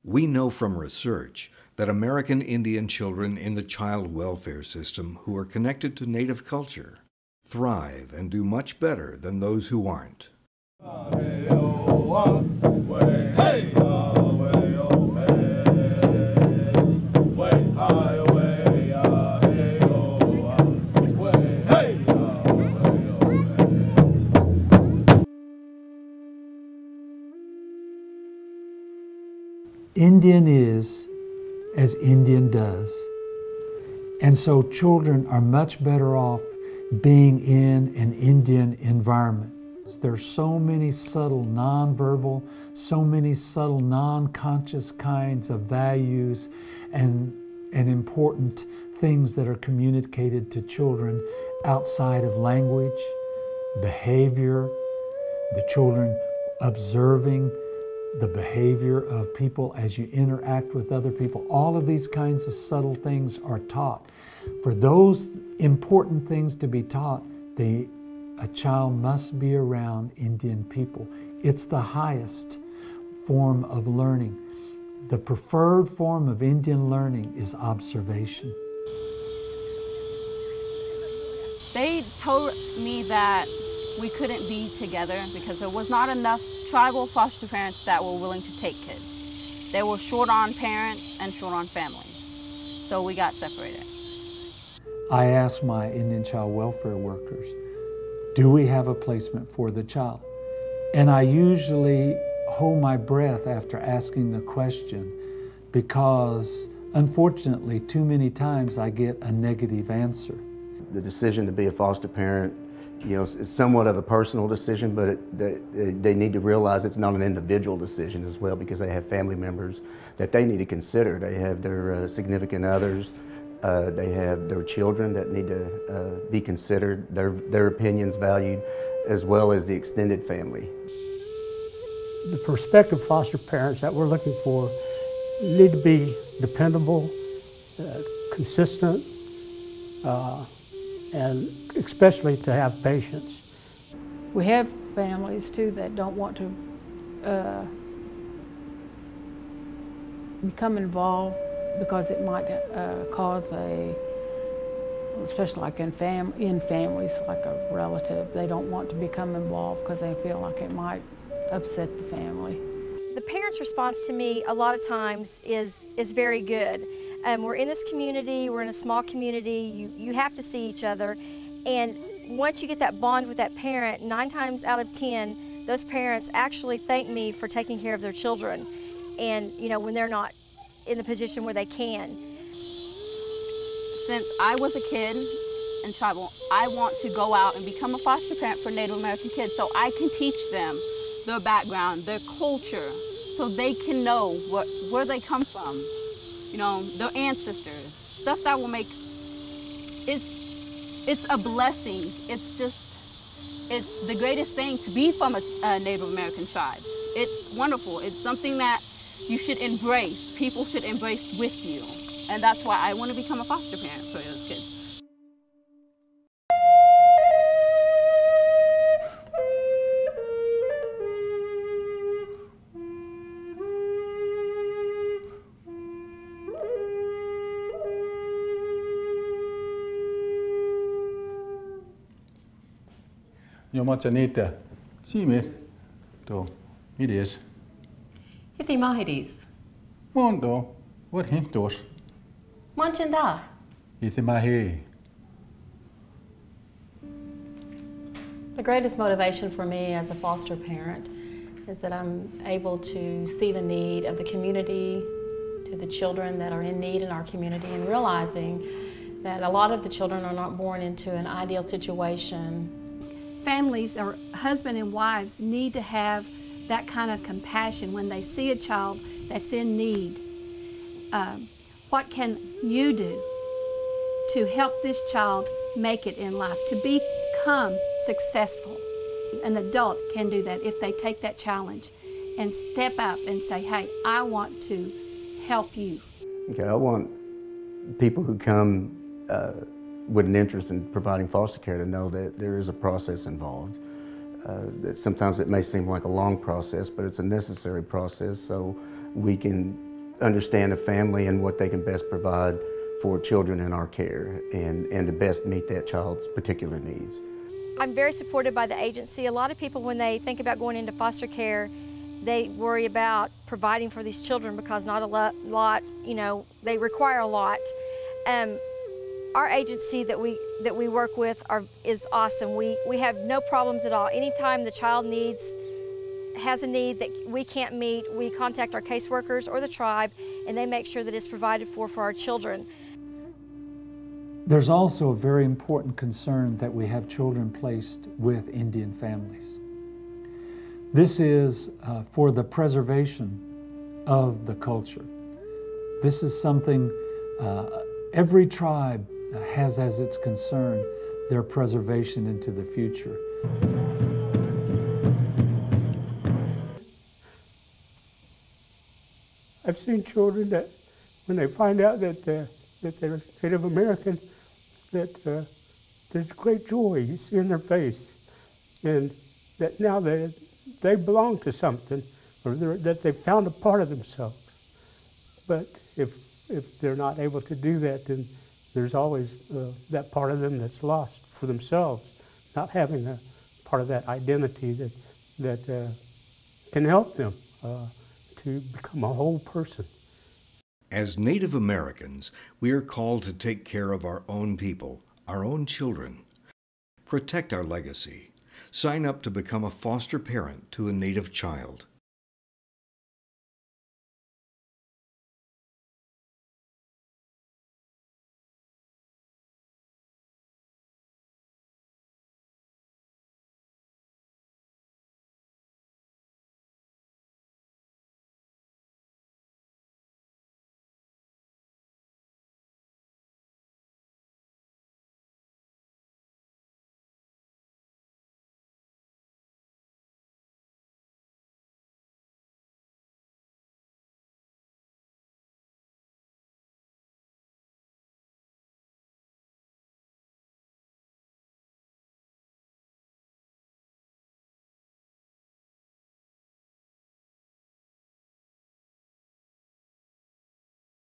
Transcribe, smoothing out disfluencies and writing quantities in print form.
We know from research that American Indian children in the child welfare system who are connected to Native culture thrive and do much better than those who aren't. Indian is as Indian does. And so children are much better off being in an Indian environment. There's so many subtle nonverbal, so many subtle non-conscious kinds of values and important things that are communicated to children outside of language, behavior, the children observing the behavior of people as you interact with other people. All of these kinds of subtle things are taught. For those important things to be taught, a child must be around Indian people. It's the highest form of learning. The preferred form of Indian learning is observation. They told me that we couldn't be together because there was not enough tribal foster parents that were willing to take kids. They were short on parents and short on families, so we got separated. I asked my Indian child welfare workers, do we have a placement for the child? And I usually hold my breath after asking the question because unfortunately too many times I get a negative answer. The decision to be a foster parent, you know, it's somewhat of a personal decision, but they need to realize it's not an individual decision as well, because they have family members that they need to consider. They have their significant others, they have their children that need to be considered, their opinions valued, as well as the extended family. The prospective foster parents that we're looking for need to be dependable, consistent, and especially to have patience. We have families too that don't want to become involved because it might cause especially like in families, like a relative, they don't want to become involved because they feel like it might upset the family. The parents' response to me a lot of times is very good. We're in this community, we're in a small community, you have to see each other, and once you get that bond with that parent, 9 times out of 10, those parents actually thank me for taking care of their children, and you know, when they're not in the position where they can. Since I was a kid in tribal, I want to go out and become a foster parent for Native American kids so I can teach them their background, their culture, so they can know where they come from. You know, their ancestors, stuff that will make, it's a blessing. It's the greatest thing to be from a Native American tribe. It's wonderful. It's something that you should embrace. People should embrace with you. And that's why I want to become a foster parent for those kids. Jo matsa niitä siime to mides. Hisi mahidis. Mondo, what hintos? Manchanda. Hisi mahi. The greatest motivation for me as a foster parent is that I'm able to see the need of the community, to the children that are in need in our community, and realizing that a lot of the children are not born into an ideal situation. Families or husband and wives need to have that kind of compassion when they see a child that's in need. What can you do to help this child make it in life, to become successful? An adult can do that if they take that challenge and step up and say, hey, I want to help you. Okay, I want people who come with an interest in providing foster care to know that there is a process involved. That sometimes it may seem like a long process, but it's a necessary process so we can understand the family and what they can best provide for children in our care and to best meet that child's particular needs. I'm very supported by the agency. A lot of people, when they think about going into foster care, they worry about providing for these children because not a lot, you know, they require a lot. Our agency that we work with is awesome. We have no problems at all. Anytime the child has a need that we can't meet, we contact our caseworkers or the tribe, and they make sure that it's provided for our children. There's also a very important concern that we have children placed with Indian families. This is for the preservation of the culture. This is something every tribe has as its concern, their preservation into the future. I've seen children that when they find out that they're Native American, that there's great joy you see in their face, and that now they belong to something, or that they found a part of themselves. But if they're not able to do that, then there's always that part of them that's lost for themselves, not having a part of that identity that can help them to become a whole person. As Native Americans, we are called to take care of our own people, our own children. Protect our legacy. Sign up to become a foster parent to a Native child.